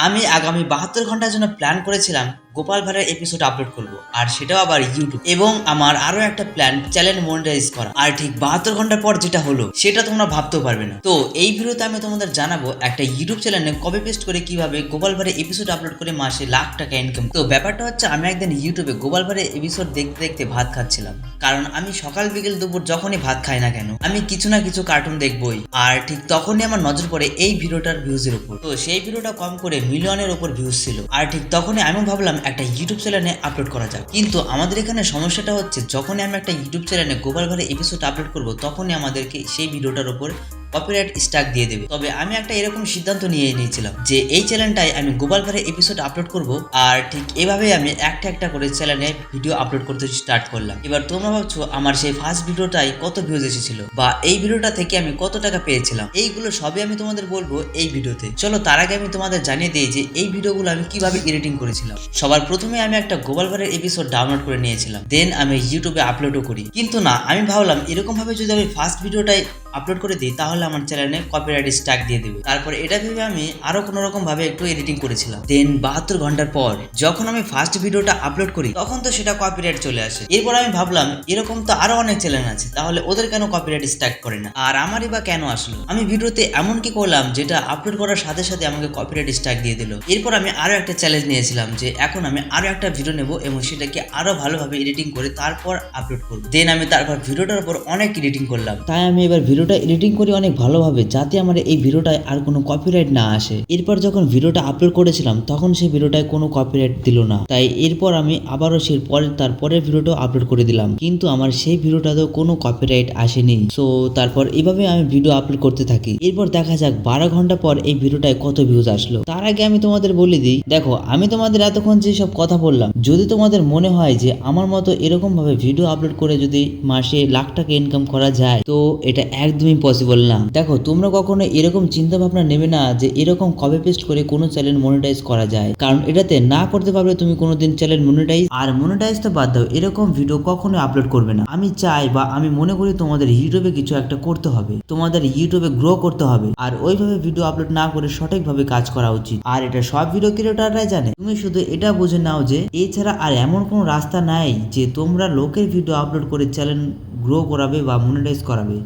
আমি আগামী 72 ঘন্টার জন্য প্ল্যান করেছিলাম গোপাল ভাঁড়ের এপিসোড আপলোড করব, আর সেটাও আবার ইউটিউব। এবং আমার আরো একটা প্ল্যান চ্যানেল মনিটাইজ করা। আর ঠিক 72 ঘন্টা পর যেটা হলো সেটা তোমরা ভাবতেও পারবে না। তো এই ভিডিওতে আমি তোমাদের জানাবো একটা ইউটিউব চ্যানেলে কপি পেস্ট করে কিভাবে গোপাল ভাঁড়ের এপিসোড আপলোড করে মাসে লাখ টাকা ইনকাম। তো ব্যাপারটা হচ্ছে, আমি একদিন ইউটিউবে গোপাল ভাঁড়ের এপিসোড দেখতে দেখতে ভাত খাচ্ছিলাম, কারণ আমি সকাল বিকেল দুপুর যখনই ভাত খাই না কেন আমি কিছু না কিছু কার্টুন দেখবই। আর ঠিক তখনই আমার নজর পড়ে এই ভিডিওটার ভিউজের উপর। তো সেই ভিডিওটা কম করে মিলিয়নের উপর ভিউজ ছিল। আর ঠিক তখনই আমি ভাবলাম একটা ইউটিউব চ্যানেলে আপলোড করা যাক। কিন্তু আমাদের এখানে সমস্যাটা হচ্ছে, যখনই আমি একটা ইউটিউব চ্যানেলে গোপাল ভাঁড়ের এপিসোড আপলোড করব তখনই আমাদেরকে সেই ভিডিওটার উপর কপিরাইট স্ট্রাইক দিয়ে দেবে। তবে আমি একটা এরকম সিদ্ধান্ত নিয়ে নিয়েছিলাম যে এই চ্যানেলটাই আমি গোপাল ভাঁড়ের এপিসোড আপলোড করব। আর ঠিক এভাবেই আমি একটা একটা করে চ্যানেলে ভিডিও আপলোড করতে স্টার্ট করলাম। এবার তোমরা ভাবছো আমার সেই ফার্স্ট ভিডিওটাই কত ভিউজ এসেছিল, বা এই ভিডিওটা থেকে আমি কত টাকা পেয়েছিলাম। এইগুলো সবই আমি তোমাদের বলবো এই ভিডিওতে। চলো তার আগে আমি তোমাদের জানিয়ে দিই যে এই ভিডিওগুলো আমি কিভাবে এডিটিং করেছিলাম। সবার প্রথমে আমি একটা গোপাল ভাঁড়ের এপিসোড ডাউনলোড করে নিয়েছিলাম, দেন আমি ইউটিউবে আপলোডও করি। কিন্তু না, আমি ভাবলাম এরকম ভাবে যদি আমি ফার্স্ট ভিডিওটাই আপলোড করে দিই তাহলে আমার চ্যানেলে কপিরাইট স্ট্রাইক দিয়ে দেবে। তারপর এটা ভেবে আমি আরো কোনো রকম ভাবে একটু এডিটিং করেছিলাম। দেন 72 ঘন্টার পর যখন আমি ফার্স্ট ভিডিওটা আপলোড করি তখন তো সেটা কপিরাইট চলে আসে। এরপর আমি ভাবলাম এরকম তো আরো অনেক চ্যানেল আছে, তাহলে ওদের কেন কপিরাইট স্ট্রাইক করে না, আর আমারই বা কেন আসলো। আমি ভিডিওতে এমন কি করলাম যেটা আপলোড করার সাথে সাথে আমাকে কপিরাইট স্ট্রাইক দিয়ে দিল। এরপর আমি আরো একটা চ্যালেঞ্জ নিয়েছিলাম যে এখন আমি আরো একটা ভিডিও নেব এবং সেটাকে আরো ভালোভাবে এডিটিং করে তারপর আপলোড করব। দেন আমি তারপর ভিডিওটার উপর অনেক এডিটিং করলাম। তাই আমি এবার ভিডিওটা এডিটিং করি অনেক ভালোভাবে, যাতে আমার এই ভিডিওটায় আর কোনো কপিরাইট না আসে। এরপর যখন ভিডিওটা আপলোড করেছিলাম তখন সেই ভিডিওটায় কোনো কপিরাইট দিল না। তাই এরপর আমি আবারও সেই তারপরের ভিডিওটা আপলোড করে দিলাম, কিন্তু আমার সেই ভিডিওটাতেও কোনো কপিরাইট আসেনি। সো তারপর এইভাবে আমি ভিডিও আপলোড করতে থাকি। এরপর দেখা যাক 12 ঘন্টা পর এই ভিডিওটায় কত ভিউজ আসলো। তার আগে আমি তোমাদের বলে দিই, দেখো আমি তোমাদের এতক্ষণ যে সব কথা বললাম, যদি তোমাদের মনে হয় যে আমার মতো এরকম ভাবে ভিডিও আপলোড করে যদি মাসে লাখ টাকা ইনকাম করা যায়, তো এটা একদমই পসিবল না। দেখো তোমরা কখনো এরকম চিন্তা ভাবনা নেবে না যে এরকম কপি পেস্ট করে কোনো চ্যানেল মনিটাইজ করা যায়, কারণ এটাতে না করতে পারলে তুমি কোনোদিন চ্যানেল মনিটাইজ তো বাদ দাও, এরকম ভিডিও কখনো আপলোড করবে না। আমি চাই বা আমি মনে করি তোমাদের ইউটিউবে কিছু একটা করতে হবে, তোমাদের ইউটিউবে গ্রো করতে হবে, আর ওইভাবে ভিডিও আপলোড না করে সঠিকভাবে কাজ করা উচিত। আর এটা সব ভিডিও ক্রিয়েটররাই জানে। তুমি শুধু এটা বুঝে নাও যে এছাড়া আর এমন কোনো রাস্তা নাই যে তোমরা লোকের ভিডিও আপলোড করে চ্যানেল গ্রো করাবে বা মনিটাইজ করাবে।